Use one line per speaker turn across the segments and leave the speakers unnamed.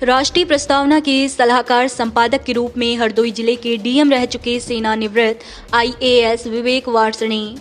राष्ट्रीय प्रस्तावना के सलाहकार संपादक के रूप में हरदोई जिले के डीएम रह चुके सेवानिवृत्त आईएएस विवेक वार्ष्णेय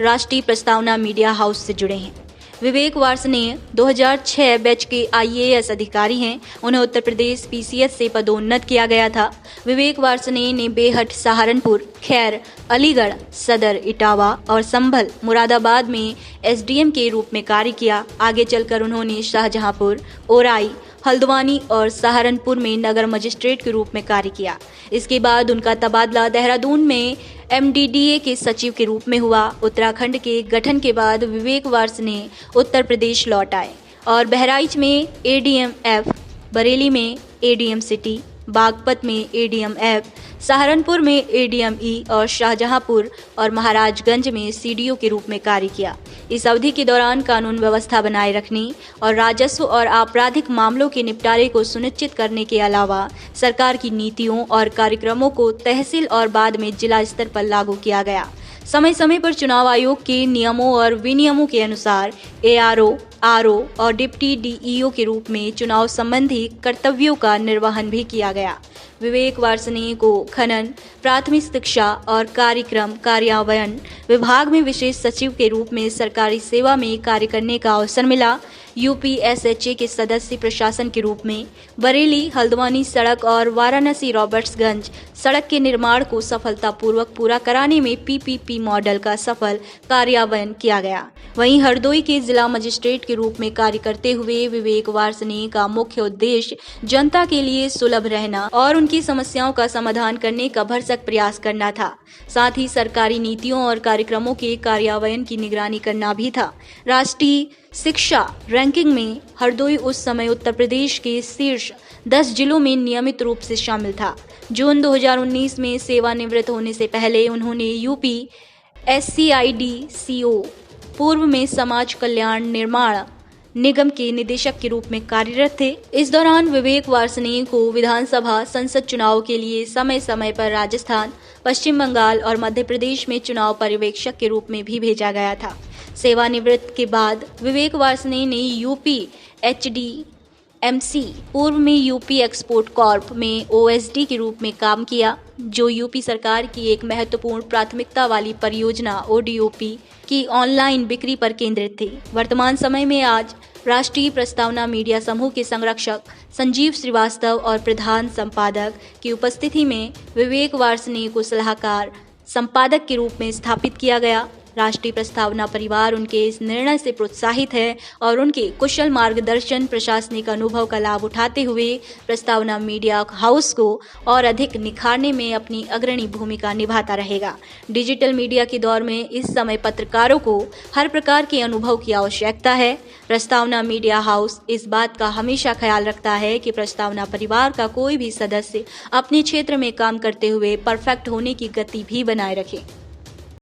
राष्ट्रीय प्रस्तावना मीडिया हाउस से जुड़े हैं। विवेक वार्ष्णेय 2006 बैच के आईएएस अधिकारी हैं। उन्हें उत्तर प्रदेश पीसीएस से पदोन्नत किया गया था। विवेक वार्ष्णेय ने बेहट, सहारनपुर, खैर, अलीगढ़, सदर, इटावा और संभल, मुरादाबाद में एसडीएम के रूप में कार्य किया। आगे चलकर उन्होंने शाहजहांपुर, ओराई, हल्द्वानी और सहारनपुर में नगर मजिस्ट्रेट के रूप में कार्य किया। इसके बाद उनका तबादला देहरादून में एमडीडीए के सचिव के रूप में हुआ। उत्तराखंड के गठन के बाद विवेक वार्ष्णेय उत्तर प्रदेश लौट आए और बहराइच में एडीएम एफ, बरेली में एडीएम सिटी, बागपत में एडीएम एफ, सहारनपुर में एडीएम ई और शाहजहांपुर और महाराजगंज में सीडीओ के रूप में कार्य किया। इस अवधि के दौरान कानून व्यवस्था बनाए रखने और राजस्व और आपराधिक मामलों के निपटारे को सुनिश्चित करने के अलावा सरकार की नीतियों और कार्यक्रमों को तहसील और बाद में जिला स्तर पर लागू किया गया। समय समय पर चुनाव आयोग के नियमों और विनियमों के अनुसार एआरओ, आरओ और डिप्टी डीईओ के रूप में चुनाव संबंधी कर्तव्यों का निर्वहन भी किया गया। विवेक वार्ष्णेय को खनन, प्राथमिक शिक्षा और कार्यक्रम कार्यान्वयन विभाग में विशेष सचिव के रूप में सरकारी सेवा में कार्य करने का अवसर मिला। यूपीएसएचए के सदस्य प्रशासन के रूप में बरेली, हल्द्वानी सड़क और वाराणसी रॉबर्ट्सगंज सड़क के निर्माण को सफलतापूर्वक पूरा कराने में पीपीपी मॉडल का सफल कार्यान्वयन किया गया। वहीं हरदोई के जिला मजिस्ट्रेट के रूप में कार्य करते हुए विवेक वार्ष्णेय का मुख्य उद्देश्य जनता के लिए सुलभ रहना और उनकी समस्याओं का समाधान करने का भरसक प्रयास करना था। साथ ही सरकारी नीतियों और कार्यक्रमों के कार्यान्वयन की निगरानी करना भी था। राष्ट्रीय शिक्षा रैंकिंग में हरदोई उस समय उत्तर प्रदेश के शीर्ष 10 जिलों में नियमित रूप से शामिल था। जून 2019 में सेवानिवृत्त होने से पहले उन्होंने यूपी एससीआईडी-सीओ पूर्व में समाज कल्याण निर्माण निगम के निदेशक के रूप में कार्यरत थे। इस दौरान विवेक वार्ष्णेय को विधानसभा, संसद चुनाव के लिए समय समय पर राजस्थान, पश्चिम बंगाल और मध्य प्रदेश में चुनाव पर्यवेक्षक के रूप में भी भेजा गया था। सेवानिवृत्ति के बाद विवेक वार्ष्णेय ने यूपी एचडीएमसी, पूर्व में यूपी एक्सपोर्ट कॉर्प में ओएसडी के रूप में काम किया, जो यूपी सरकार की एक महत्वपूर्ण प्राथमिकता वाली परियोजना ओडीओपी की ऑनलाइन बिक्री पर केंद्रित थी। वर्तमान समय में आज राष्ट्रीय प्रस्तावना मीडिया समूह के संरक्षक संजीव श्रीवास्तव और प्रधान संपादक की उपस्थिति में विवेक वार्ष्णेय को सलाहकार संपादक के रूप में स्थापित किया गया। राष्ट्रीय प्रस्तावना परिवार उनके इस निर्णय से प्रोत्साहित है और उनके कुशल मार्गदर्शन, प्रशासनिक अनुभव का लाभ उठाते हुए प्रस्तावना मीडिया हाउस को और अधिक निखारने में अपनी अग्रणी भूमिका निभाता रहेगा। डिजिटल मीडिया के दौर में इस समय पत्रकारों को हर प्रकार के अनुभव की आवश्यकता है। प्रस्तावना मीडिया हाउस इस बात का हमेशा ख्याल रखता है कि प्रस्तावना परिवार का कोई भी सदस्य अपने क्षेत्र में काम करते हुए परफेक्ट होने की गति भी बनाए रखे।